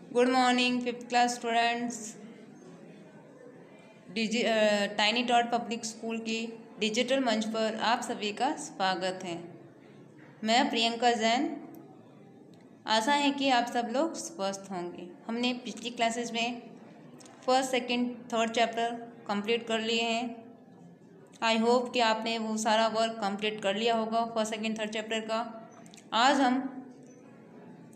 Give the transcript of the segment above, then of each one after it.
Good morning fifth class students. Tiny taught public school की digital मंच पर आप सभी का स्वागत है। मैं प्रियंका जैन। आशा है कि आप सब लोग स्वस्थ होंगे। हमने पिछली क्लासेस में first second third chapter complete कर लिए हैं। आई होप कि आपने वो सारा वर्क कंप्लीट कर लिया होगा फर्स्ट सेकंड थर्ड चैप्टर का। आज हम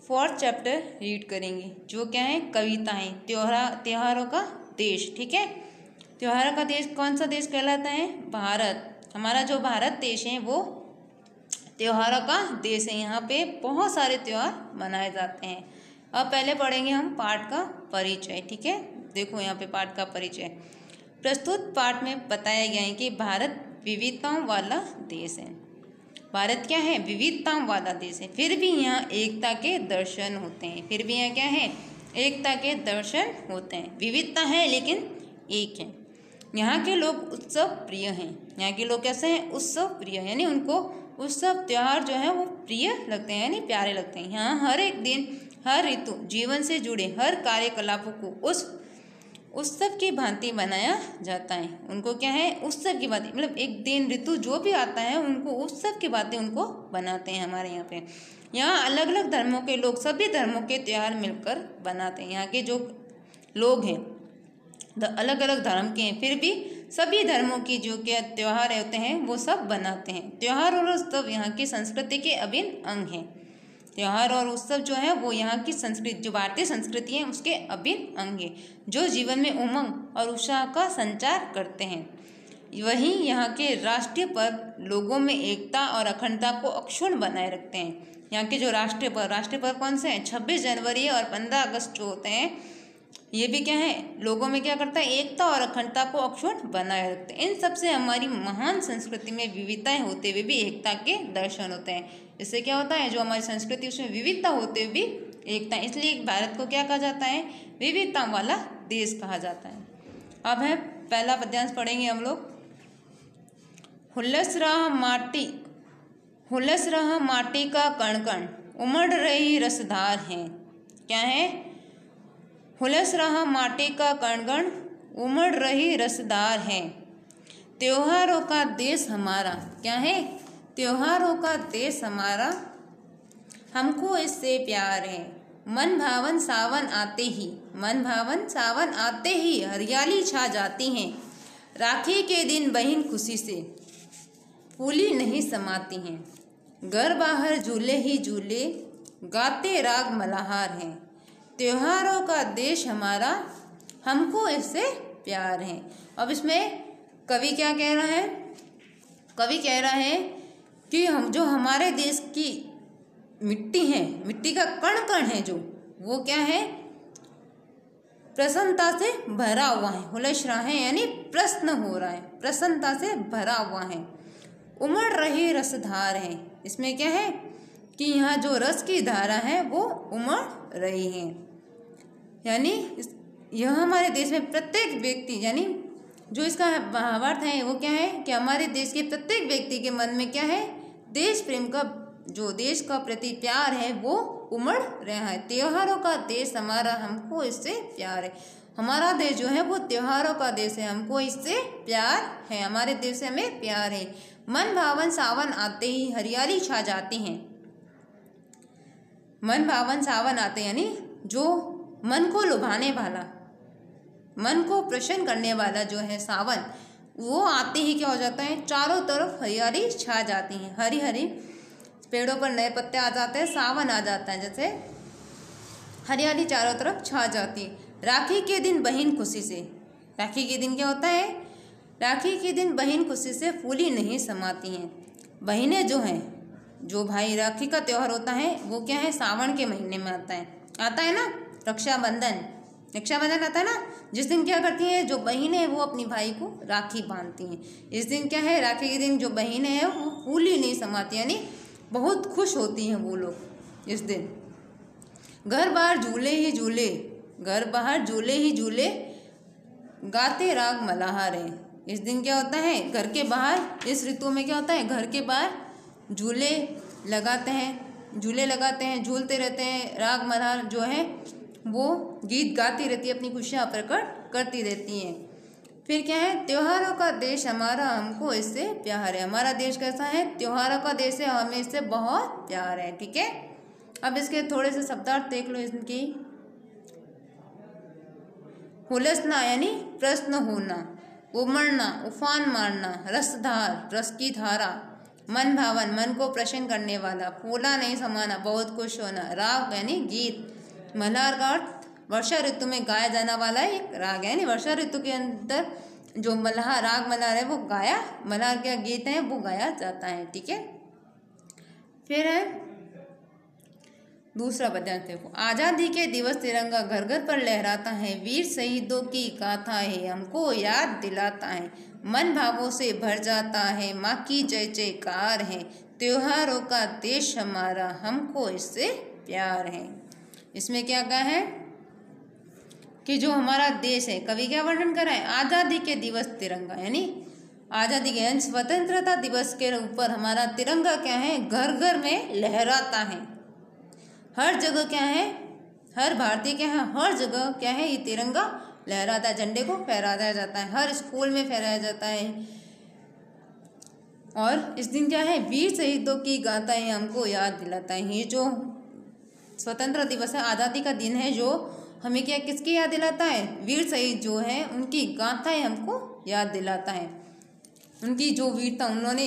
फोर्थ चैप्टर रीड करेंगे, जो क्या है, कविताएं। त्योहारों का देश। ठीक है, त्योहारों का देश कौन सा देश कहलाता है? भारत। हमारा जो भारत देश है वो त्योहारों का देश है। यहाँ पे बहुत सारे त्योहार मनाए जाते हैं। अब पहले पढ़ेंगे हम पाठ का परिचय। ठीक है, देखो यहाँ पे पाठ का परिचय। प्रस्तुत पाठ में बताया गया है कि भारत विविधताओं वाला देश है। भारत क्या है? विविधताओं वाला देश है। फिर भी यहाँ एकता के दर्शन होते हैं। फिर भी यहाँ क्या है? एकता के दर्शन होते हैं। विविधता है लेकिन एक है। यहाँ के लोग उत्सव प्रिय हैं। यहाँ के लोग कैसे हैं? उत्सव प्रिय, यानी उनको उत्सव त्योहार जो है वो प्रिय लगते हैं, यानी प्यारे लगते हैं। यहाँ हर एक दिन, हर ऋतु, जीवन से जुड़े हर कार्यकलापों को उस उत्सव की भांति बनाया जाता है। उनको क्या है? उत्सव की भांति, मतलब एक दिन ऋतु जो भी आता है उनको उत्सव की भांति उनको बनाते हैं। हमारे यहाँ पे यहाँ अलग अलग धर्मों के लोग सभी धर्मों के त्यौहार मिलकर बनाते हैं। यहाँ के जो लोग हैं अलग अलग धर्म के हैं, फिर भी सभी धर्मों की जो क्या त्यौहार होते हैं वो सब बनाते हैं। त्यौहार और उत्सव यहाँ की संस्कृति के अभिन्न अंग हैं। त्यौहार और उत्सव जो है वो यहाँ की संस्कृति, जो भारतीय संस्कृति है उसके अभिन्न अंग है, जो जीवन में उमंग और उत्साह का संचार करते हैं। वहीं यहाँ के राष्ट्रीय पर्व लोगों में एकता और अखंडता को अक्षुण्ण बनाए रखते हैं। यहाँ के जो राष्ट्रीय पर्व कौन से हैं? 26 जनवरी और 15 अगस्त जो होते हैं, ये भी क्या है? लोगों में क्या करता है? एकता और अखंडता को अक्षुण्ण बनाए रखते हैं। इन सबसे हमारी महान संस्कृति में विविधताएं होते हुए भी एकता के दर्शन होते हैं। इससे क्या होता है? जो हमारी संस्कृति उसमें विविधता होते हुए भी एकता, इसलिए भारत को क्या कहा जाता है? विविधता वाला देश कहा जाता है। अब है पहला पद्यांश पढ़ेंगे हम लोग। हुल्लस रहा माटी का कण कण, उमड़ रही रसधार है। क्या है? हुलस रहा माटी का कणगण, उमड़ रही रसदार है। त्योहारों का देश हमारा। क्या है? त्योहारों का देश हमारा, हमको इससे प्यार है। मन भावन सावन आते ही हरियाली छा जाती है। राखी के दिन बहन खुशी से फूली नहीं समाती हैं। घर बाहर झूले ही झूले, गाते राग मल्हार हैं। त्योहारों का देश हमारा, हमको इससे प्यार है। अब इसमें कवि क्या कह रहा है? कवि कह रहा है कि हम जो हमारे देश की मिट्टी है, मिट्टी का कण कण है जो, वो क्या है? प्रसन्नता से भरा हुआ है। हुलस रहा है यानी प्रसन्न हो रहा है, प्रसन्नता से भरा हुआ है। उमड़ रही रसधार है। इसमें क्या है कि यहाँ जो रस की धारा है वो उमड़ रही है, यानी यह हमारे देश में प्रत्येक व्यक्ति, यानी जो इसका भावार्थ है वो क्या है कि हमारे देश के प्रत्येक व्यक्ति के मन में क्या है? देश प्रेम का, जो देश का प्रति प्यार है वो उमड़ रहा है। त्योहारों का देश हमारा, हमको इससे प्यार है। हमारा देश जो है वो त्योहारों का देश है, हमको इससे प्यार है, हमारे देश से हमें प्यार है। मन भावन सावन आते ही हरियाली छा जाती हैं। मन भावन सावन आते यानी जो मन को लुभाने वाला, मन को प्रसन्न करने वाला जो है सावन, वो आते ही क्या हो जाता है? चारों तरफ हरियाली छा जाती है। हरी हरी पेड़ों पर नए पत्ते आ जाते हैं, सावन आ जाता है, जैसे हरियाली चारों तरफ छा जाती है। राखी के दिन बहन खुशी से, राखी के दिन क्या होता है? राखी के दिन बहन खुशी से फूली नहीं समाती हैं। बहनें जो हैं, जो भाई, राखी का त्यौहार होता है वो क्या है? सावन के महीने में आता है ना, रक्षाबंधन आता है ना, जिस दिन क्या करती हैं? जो बहनें हैं वो अपनी भाई को राखी बांधती हैं। इस दिन क्या है? राखी के दिन जो बहनें हैं वो फूली नहीं समाती, यानी बहुत खुश होती हैं वो लोग इस दिन। घर बाहर झूले ही झूले, गाते राग मल्हार है। इस दिन क्या होता है? घर के बाहर, इस ऋतु में क्या होता है? घर के बाहर झूले लगाते हैं, झूलते रहते हैं। राग मल्हार जो है वो गीत गाती रहती है, अपनी खुशियाँ प्रकट करती रहती हैं। फिर क्या है, त्योहारों का देश हमारा, हमको इससे प्यार है। हमारा देश कैसा है, त्योहारों का देश है, हमें इससे बहुत प्यार है। ठीक है, अब इसके थोड़े से शब्दार्थ देख लो इनकी। हुलसना यानी प्रश्न होना, उमड़ना उफान मारना, रसधार रस की धारा, मन भावन मन को प्रसन्न करने वाला, फूला नहीं समाना बहुत खुश होना, राग यानी गीत, मल्हार का अर्थ वर्षा ऋतु में गाया जाने वाला एक राग है, यानी वर्षा ऋतु के अंदर जो मल्हार राग मल्हार है वो गाया, मल्हार का गीत है वो गाया जाता है। ठीक है, फिर है दूसरा पद्यांश देखो। आज़ादी के दिवस तिरंगा घर घर पर लहराता है, वीर शहीदों की गाथा है हमको याद दिलाता है, मन भावों से भर जाता है, माँ की जय जयकार है, त्योहारों का देश हमारा हमको इससे प्यार है। इसमें क्या कहा है कि जो हमारा देश है, कवि क्या वर्णन कर रहा है, आज़ादी के दिवस तिरंगा यानी आज़ादी के स्वतंत्रता दिवस के ऊपर हमारा तिरंगा क्या है, घर घर में लहराता है। हर जगह क्या है, हर भारतीय क्या है, हर जगह क्या है, ये तिरंगा लहराता है, झंडे को फहराया जाता है, हर स्कूल में फहराया जाता है। और इस दिन क्या है, वीर शहीदों की गाथाएं हमको याद दिलाता है। ये जो स्वतंत्रता दिवस है, आज़ादी का दिन है, जो हमें क्या किसकी याद दिलाता है, वीर शहीद जो हैं उनकी गाथाएं हमको याद दिलाता है। उनकी जो वीरता, उन्होंने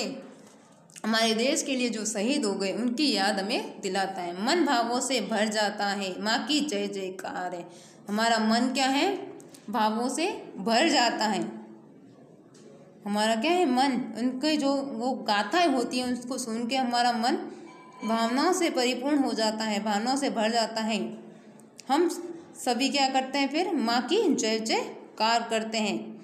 हमारे देश के लिए जो शहीद हो गए, उनकी याद हमें दिलाता है। मन भावों से भर जाता है, माँ की जय जयकार है। हमारा मन क्या है, भावों से भर जाता है। हमारा क्या है, मन, उनके जो वो गाथाएं होती हैं उसको सुन के हमारा मन भावनाओं से परिपूर्ण हो जाता है, भावनाओं से भर जाता है। हम सभी क्या करते हैं, फिर माँ की जय जयकार करते हैं।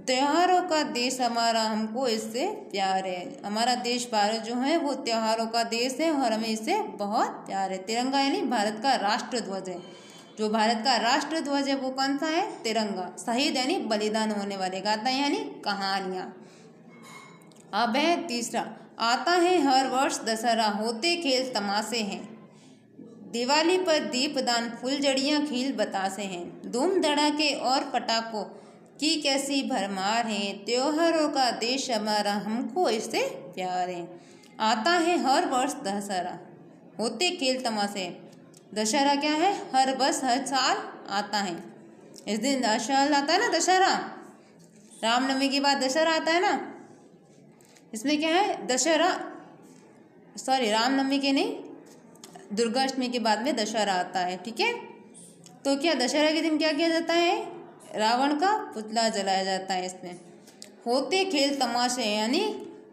त्योहारों का देश हमारा हमको इससे प्यार है। हमारा देश भारत जो है वो त्योहारों का देश है और हमें इससे बहुत प्यार है। तिरंगा यानी भारत का राष्ट्र ध्वज है। जो भारत का राष्ट्र ध्वज है वो कौन सा है, तिरंगा। शहीद यानी बलिदान होने वाले, गाथाएं यानी कहानियाँ। अब है तीसरा, आता है हर वर्ष दशहरा, होते खेल तमाशे हैं, दिवाली पर दीपदान फुलझड़ियाँ खिल बतासे हैं, धूम धड़ाके और पटाखों की कैसी भरमार है, त्योहारों का देश हमारा हमको इससे प्यार है। आता है हर वर्ष दशहरा, होते खेल तमाशे। दशहरा क्या है, हर वर्ष हर साल आता है। इस दिन दशहरा आता है ना, दशहरा रामनवमी के बाद दशहरा आता है ना। इसमें क्या है, दशहरा रामनवमी के नहीं, दुर्गाष्टमी के बाद में दशहरा आता है। ठीक है, तो क्या दशहरा के दिन क्या किया जाता है, रावण का पुतला जलाया जाता है। इसमें होते खेल तमाशे, यानी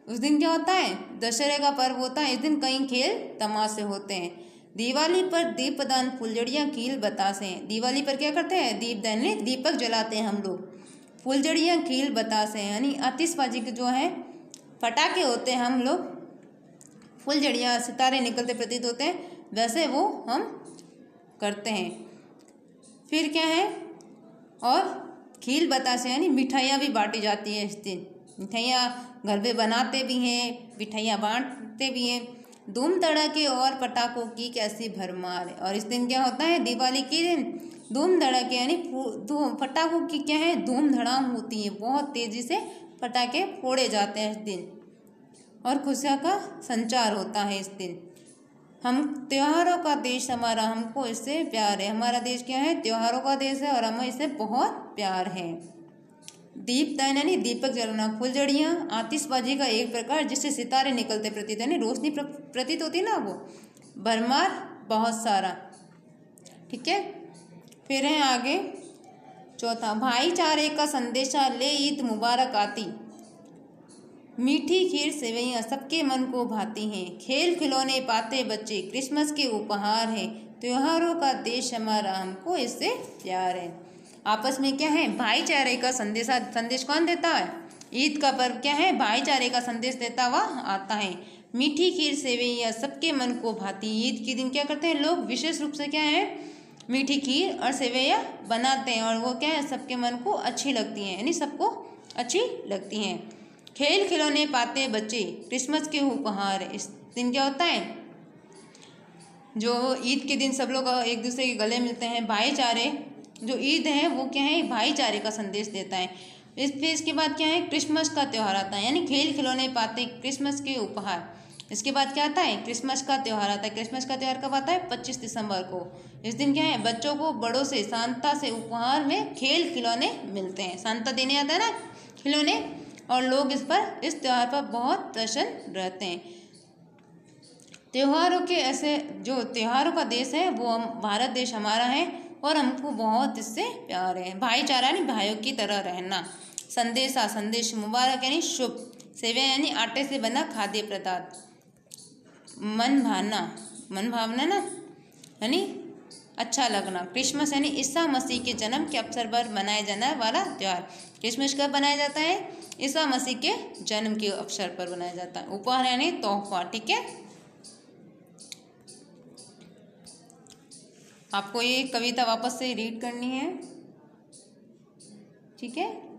उस दिन क्या होता है, दशहरे का पर्व होता है, इस दिन कई खेल तमाशे होते हैं। दिवाली पर दीपदान फुलझड़ियाँ खिल बतासे हैं, दिवाली पर क्या करते हैं, दीपदान दीपक जलाते हैं हम लोग, फुलझड़ियाँ खिल बतासे हैं यानी आतिशबाजी के जो है पटाखे होते हैं, हम लोग फुलझड़ियाँ सितारे निकलते प्रतीत होते हैं, वैसे वो हम करते हैं। फिर क्या है, और खील बतासे यानी मिठाइयाँ भी बांटी जाती हैं। इस दिन मिठाइयाँ घर पे बनाते भी हैं, मिठाइयाँ बांटते भी हैं। धूम धड़ाके और पटाखों की कैसी भरमार है। और इस दिन क्या होता है, दिवाली के दिन धूम धड़ाके यानी पटाखों की क्या है, धूम धड़ाम होती है, बहुत तेज़ी से पटाखे फोड़े जाते हैं इस दिन, और खुशियों का संचार होता है इस दिन। हम त्योहारों का देश हमारा, हमको इससे प्यार है। हमारा देश क्या है, त्योहारों का देश है और हमें इससे बहुत प्यार है। दीपदान यानी दीपक जलाना, फुलझड़ियाँ आतिशबाजी का एक प्रकार जिससे सितारे निकलते प्रतीत यानी रोशनी प्रतीत होती ना, वो भरमार बहुत सारा। ठीक है, फिर है आगे चौथा, भाईचारे का संदेशा ले ईद मुबारक आती, मीठी खीर सेवैयाँ सबके मन को भाती हैं, खेल खिलौने पाते बच्चे क्रिसमस के उपहार हैं, त्योहारों का देश हमारा हमको इससे प्यार है। आपस में क्या है, भाईचारे का संदेश कौन देता है, ईद का पर्व क्या है, भाईचारे का संदेश देता हुआ आता है। मीठी खीर सेवैयाँ सबके मन को भाती, ईद के दिन क्या करते हैं लोग, विशेष रूप से क्या है, मीठी खीर और सेवैयाँ बनाते हैं, और वो क्या है सबके मन को अच्छी लगती हैं, यानी सबको अच्छी लगती हैं। खेल खिलौने पाते बच्चे क्रिसमस के उपहार, इस दिन क्या होता है, जो ईद के दिन सब लोग एक दूसरे के गले मिलते हैं, भाईचारे, जो ईद है वो क्या है, भाईचारे का संदेश देता है। इसके बाद क्या है, क्रिसमस का त्यौहार आता है, यानी खेल खिलौने पाते क्रिसमस के उपहार। इसके बाद क्या आता है, क्रिसमस का त्यौहार आता है। क्रिसमस का त्यौहार कब आता है, 25 दिसंबर को। इस दिन क्या है, बच्चों को बड़ों से सांता से उपहार में खेल खिलौने मिलते हैं। सांता देने आता है ना खिलौने, और लोग इस त्यौहार पर बहुत प्रसन्न रहते हैं। त्योहारों के ऐसे, जो त्योहारों का देश है वो हम, भारत देश हमारा है और हमको बहुत इससे प्यार है। भाईचारा यानी भाइयों की तरह रहना। संदेशा, संदेश मुबारक यानी शुभ। सेवया यानी आटे से बना खाद्य पदार्थ। मन भावना, मन भावना ना यानी अच्छा लगना। क्रिसमस यानी ईसा मसीह के जन्म के अवसर पर मनाया जाने वाला त्यौहार। क्रिसमस कब बनाया जाता है, ईसा मसीह के जन्म के अवसर पर बनाया जाता है। उपहार यानी तोहफा। ठीक है, आपको ये कविता वापस से रीड करनी है। ठीक है।